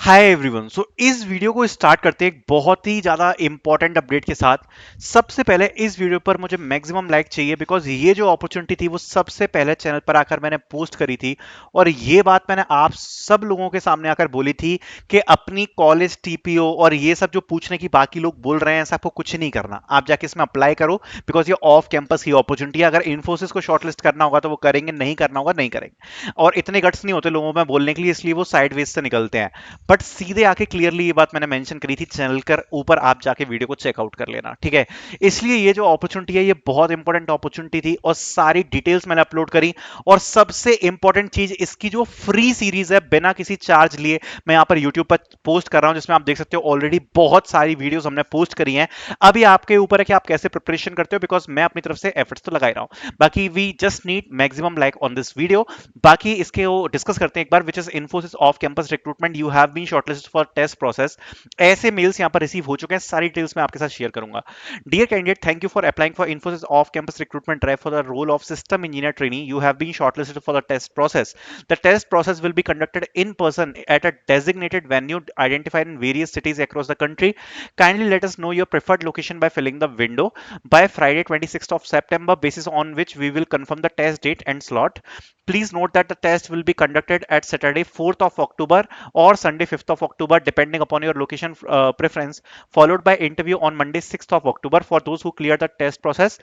Hi everyone. इस video को start करते हैं एक बहुत ही ज्यादा इंपॉर्टेंट अपडेट के साथ। सबसे पहले इस वीडियो पर मुझे मैक्सिमम लाइक चाहिए बिकॉज ये जो अपॉर्चुनिटी थी वो सबसे पहले चैनल पर आकर मैंने पोस्ट करी थी और ये बात मैंने आप सब लोगों के सामने आकर बोली थी कि अपनी कॉलेज टीपीओ और ये सब जो पूछने की बाकी लोग बोल रहे हैं ऐसा आपको कुछ नहीं करना, आप जाके इसमें अप्लाई करो बिकॉज ये ऑफ कैंपस की अपॉर्चुनिटी है। अगर इन्फोसिस को शॉर्टलिस्ट करना होगा तो वो करेंगे, नहीं करना होगा नहीं करेंगे। और इतने गट्स नहीं होते लोगों में बोलने के लिए, इसलिए वो साइड वेज से निकलते हैं। बट सीधे आके क्लियरली ये बात मैंने मेंशन करी थी चैनल कर ऊपर, आप जाके वीडियो को चेकआउट कर लेना, ठीक है। इसलिए ये जो अपॉर्चुनिटी है ये बहुत इंपॉर्टेंट अपॉर्चुनिटी थी और सारी डिटेल्स मैंने अपलोड करी। और सबसे इंपॉर्टेंट चीज, इसकी जो फ्री सीरीज है बिना किसी चार्ज लिए मैं यहां पर यूट्यूब पर पोस्ट कर रहा हूं, जिसमें आप देख सकते हो ऑलरेडी बहुत सारी वीडियोस हमने पोस्ट करी हैं। अभी आपके ऊपर है कि आप कैसे प्रिपरेशन करते हो, बिकॉज मैं अपनी तरफ से एफर्ट्स तो लगा ही रहा हूं। बाकी we just need maximum like on this video. बाकी इसके वो डिस्कस करते हैं एक बार, which is Infosys off campus recruitment, you have been shortlisted for test process. ऐसे मेल्स यहां पर रिसीव हो चुके हैं, सारी डिटेल्स मैं आपके साथ शेयर करूंगा। Dear candidate, thank you for applying for Infosys off campus recruitment drive for the role of system engineer trainee. You have been shortlisted for the test process. The test process will be conducted in person at a designated venue identified in various cities across the country. Kindly let us know your preferred location by filling the window by Friday 26th of September, basis on which we will confirm the test date and slot. Please note that the test will be conducted at Saturday 4th of October or Sunday 5th of October depending upon your location preference, followed by interview on Monday 6th of October. For those who clear the test process,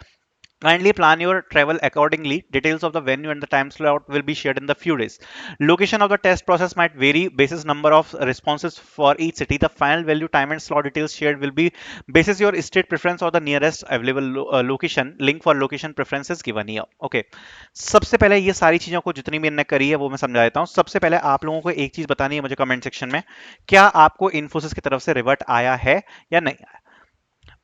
kindly plan your travel accordingly. Details of the venue and the time slot will be shared in the few days. Location of the test process might vary basis number of responses for each city. The final value, time and slot details shared will be basis your state preference or the nearest available location. Link for location preferences given here. Okay. सबसे पहले ये सारी चीजों को जितनी मैंने करी है वो मैं समझा देता हूँ। सबसे पहले आप लोगों को एक चीज बतानी है मुझे कमेंट सेक्शन में, क्या आपको इन्फोसिस की तरफ से रिवर्ट आया है या नहीं आया।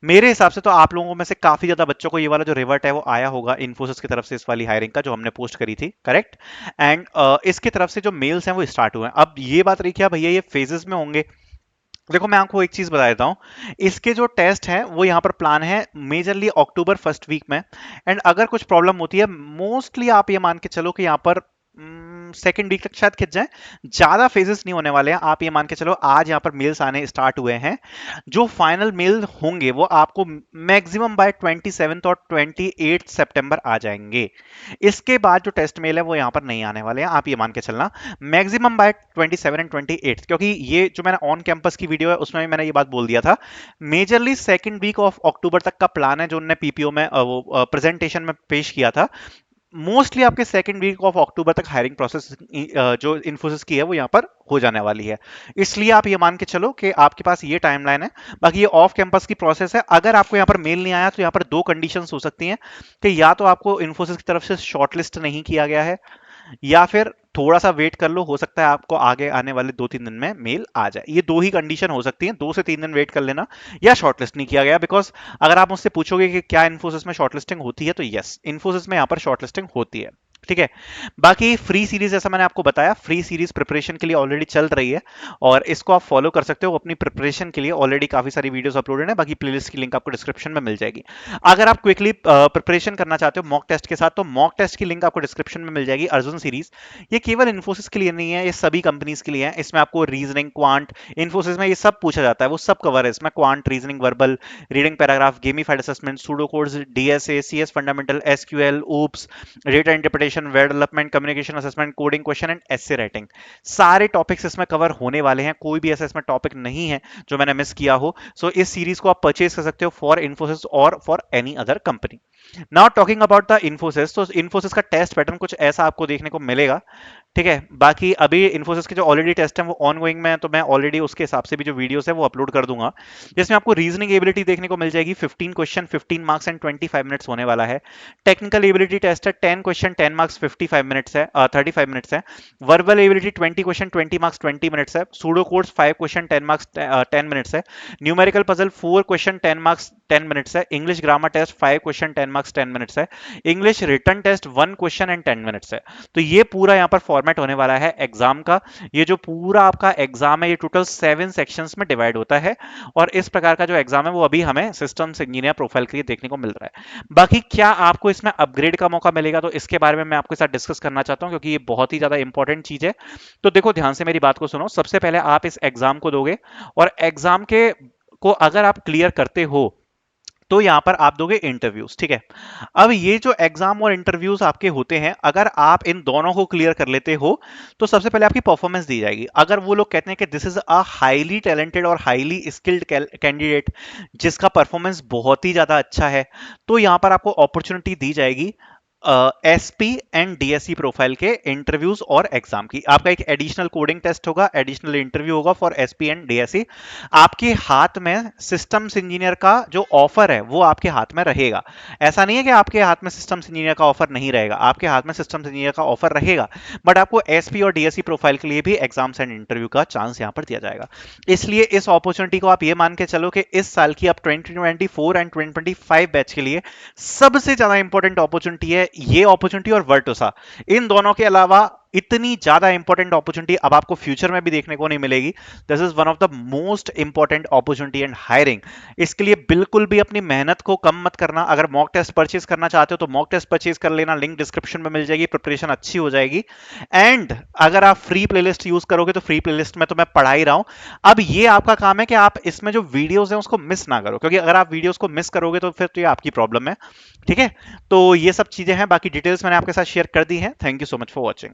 मेरे हिसाब से तो आप लोगों में से काफी ज्यादा बच्चों को ये वाला जो रिवर्ट है वो आया होगा इन्फोसिस की तरफ से, इस वाली हायरिंग का जो हमने पोस्ट करी थी, करेक्ट। एंड इसकी तरफ से जो मेल्स हैं वो स्टार्ट हुए हैं। अब ये बात रही क्या भैया ये फेजेस में होंगे। देखो मैं आपको एक चीज बता देता हूं, इसके जो टेस्ट हैं वो यहाँ पर प्लान है मेजरली अक्टूबर फर्स्ट वीक में। एंड अगर कुछ प्रॉब्लम होती है, मोस्टली आप ये मान के चलो कि यहाँ पर सेकेंड वीक तक शायद खिंच जाए, ज्यादा फेजेस नहीं होने वाले हैं। आप ये मान के चलो आज यहाँ पर मेल्स आने स्टार्ट हुए हैं, जो फाइनल मेल होंगे वो आपको मैक्सिमम बाय 27 और 28 सितंबर आ जाएंगे। इसके बाद जो टेस्ट मेल है वो यहाँ पर नहीं आने वाले हैं, आप ये मान के चलना मैक्सिमम बाय 27 एंड 28, क्योंकि ये जो मैंने ऑन कैंपस की वीडियो है उसमें भी मैंने ये बात बोल दिया था। Majorly second week of October तक का प्लान है जो उन्होंने पीपीओ में वो प्रेजेंटेशन में पेश किया था। मोस्टली आपके सेकंड वीक ऑफ अक्टूबर तक हायरिंग प्रोसेस जो इन्फोसिस की है वो यहाँ पर हो जाने वाली है। इसलिए आप ये मान के चलो कि आपके पास ये टाइमलाइन है। बाकी ये ऑफ कैंपस की प्रोसेस है। अगर आपको यहाँ पर मेल नहीं आया तो यहाँ पर दो कंडीशंस हो सकती हैं कि या तो आपको इन्फोसिस की तरफ से शॉर्टलिस्ट नहीं किया गया है या फिर थोड़ा सा वेट कर लो, हो सकता है आपको आगे आने वाले 2-3 दिन में मेल आ जाए। ये दो ही कंडीशन हो सकती है, 2 से 3 दिन वेट कर लेना या शॉर्टलिस्ट नहीं किया गया। बिकॉज अगर आप मुझसे पूछोगे कि क्या इन्फोसिस में शॉर्टलिस्टिंग होती है, तो यस, इन्फोसिस में यहाँ पर शॉर्टलिस्टिंग होती है, ठीक है। बाकी फ्री सीरीज जैसा मैंने आपको बताया, फ्री सीरीज प्रिपरेशन के लिए ऑलरेडी चल रही है और इसको आप फॉलो कर सकते हो अपनी प्रिपरेशन के लिए। ऑलरेडी काफी सारी वीडियोस अपलोडेड है, बाकी प्लेलिस्ट की लिंक आपको डिस्क्रिप्शन में मिल जाएगी। अगर आप क्विकली प्रिपरेशन करना चाहते हो मॉक टेस्ट के साथ, तो मॉक टेस्ट की लिंक आपको डिस्क्रिप्शन में मिल जाएगी। अर्जुन सीरीज ये केवल इन्फोसिस के लिए नहीं है, ये सभी कंपनीज के लिए है। इसमें आपको रीजनिंग, क्वांट, इन्फोसिस में ये सब पूछा जाता है, वो सब कवर है इसमें। Quant, reasoning, verbal, reading paragraph, gamified assessment, pseudo codes, DSA, CS fundamental, SQL, OOPs, data interpretation, web development, communication assessment, coding question and essay writing, सारे टॉपिक्स इसमें कवर होने वाले हैं। कोई भी ऐसा इसमें टॉपिक नहीं है जो मैंने मिस किया हो। सो इस सीरीज को आप परचेज कर सकते हो फॉर इन्फोसिस और for any other company. Now talking about the Infosys, तो इन्फोसिस का टेस्ट पैटर्न कुछ ऐसा आपको देखने को मिलेगा, ठीक है। बाकी अभी इन्फोसिस के जो ऑलरेडी टेस्ट है वो ऑन गोइंग में है, तो मैं ऑलरेडी उसके हिसाब से भी जो वीडियोस है वो अपलोड कर दूंगा, जिसमें आपको रीजनिंग एबिलिटी देखने को मिल जाएगी। 15 क्वेश्चन 15 मार्क्स एंड 25 मिनट्स होने वाला है। टेक्निकल एबिलिटी टेस्ट है 10 क्वेश्चन 10 मार्क्स 55 मिनट्स है, 35 मिनट्स है। Verbal ability 20 question 20 marks 20 minutes है। Pseudo codes 5 question 10 marks 10 minutes है। Numerical puzzle 4 question 10 marks 10 minutes है। English grammar test 5 question 10 marks 10 minutes है। English written test 1 question and 10 minutes है। तो ये पूरा यहाँ पर फॉर्मेट फॉर्मेट होने वाला है एग्जाम का। ये जो पूरा आपका एग्जाम है ये टोटल 7 सेक्शंस में डिवाइड होता है, और इस प्रकार का जो एग्जाम है वो अभी हमें सिस्टम्स इंजीनियर प्रोफाइल के लिए देखने को मिल रहा है। बाकी क्या आपको इसमें अपग्रेड का मौका मिलेगा, तो इसके बारे में मैं आपके साथ डिस्कस करना चाहता हूं, क्योंकि ये बहुत ही ज्यादा इंपॉर्टेंट चीज है। तो देखो ध्यान से मेरी बात को सुनो। सबसे पहले आप इस एग्जाम को दोगे, और एग्जाम के को अगर आप क्लियर करते हो तो यहां पर आप दोगे इंटरव्यूज, ठीक है। अब ये जो एग्जाम और इंटरव्यूज आपके होते हैं, अगर आप इन दोनों को क्लियर कर लेते हो तो सबसे पहले आपकी परफॉर्मेंस दी जाएगी। अगर वो लोग कहते हैं कि this is a highly talented और हाईली स्किल्ड कैंडिडेट जिसका परफॉर्मेंस बहुत ही ज्यादा अच्छा है, तो यहां पर आपको अपॉर्चुनिटी दी जाएगी एसपी एंड डीएससी प्रोफाइल के इंटरव्यूज और एग्जाम की। आपका एक एडिशनल कोडिंग टेस्ट होगा, एडिशनल इंटरव्यू होगा फॉर एसपी एंड डीएससी। आपके हाथ में सिस्टम्स इंजीनियर का जो ऑफर है वो आपके हाथ में रहेगा। ऐसा नहीं है कि आपके हाथ में सिस्टम्स इंजीनियर का ऑफर नहीं रहेगा, आपके हाथ में सिस्टम्स इंजीनियर का ऑफर रहेगा, बट आपको एसपी और डीएससी प्रोफाइल के लिए भी एग्जाम्स एंड इंटरव्यू का चांस यहां पर दिया जाएगा। इसलिए इस अपॉर्चुनिटी को आप ये मान के चलो कि इस साल की आप 2024 एंड 2025 बैच के लिए सबसे ज्यादा इंपॉर्टेंट अपॉर्चुनिटी है ये अपॉर्चुनिटी, और वर्टोसा। इन दोनों के अलावा इतनी ज्यादा इंपॉर्टेंट अपॉर्चुनिटी अब आपको फ्यूचर में भी देखने को नहीं मिलेगी। This is one of the most important opportunity and hiring. इसके लिए बिल्कुल भी अपनी मेहनत को कम मत करना। अगर मॉक टेस्ट परचेज करना चाहते हो तो मॉक टेस्ट परचेज कर लेना, लिंक डिस्क्रिप्शन में मिल जाएगी, प्रिपरेशन अच्छी हो जाएगी। एंड अगर आप फ्री प्लेलिस्ट यूज करोगे तो फ्री प्लेलिस्ट में तो मैं पढ़ा ही रहा हूं। अब ये आपका काम है कि आप इसमें जो वीडियोस हैं उसको मिस ना करो, क्योंकि अगर आप वीडियोस को मिस करोगे तो फिर तो ये आपकी प्रॉब्लम है, ठीक है। तो ये सब चीजें हैं, बाकी डिटेल्स मैंने आपके साथ शेयर कर दी हैं। Thank you so much for watching.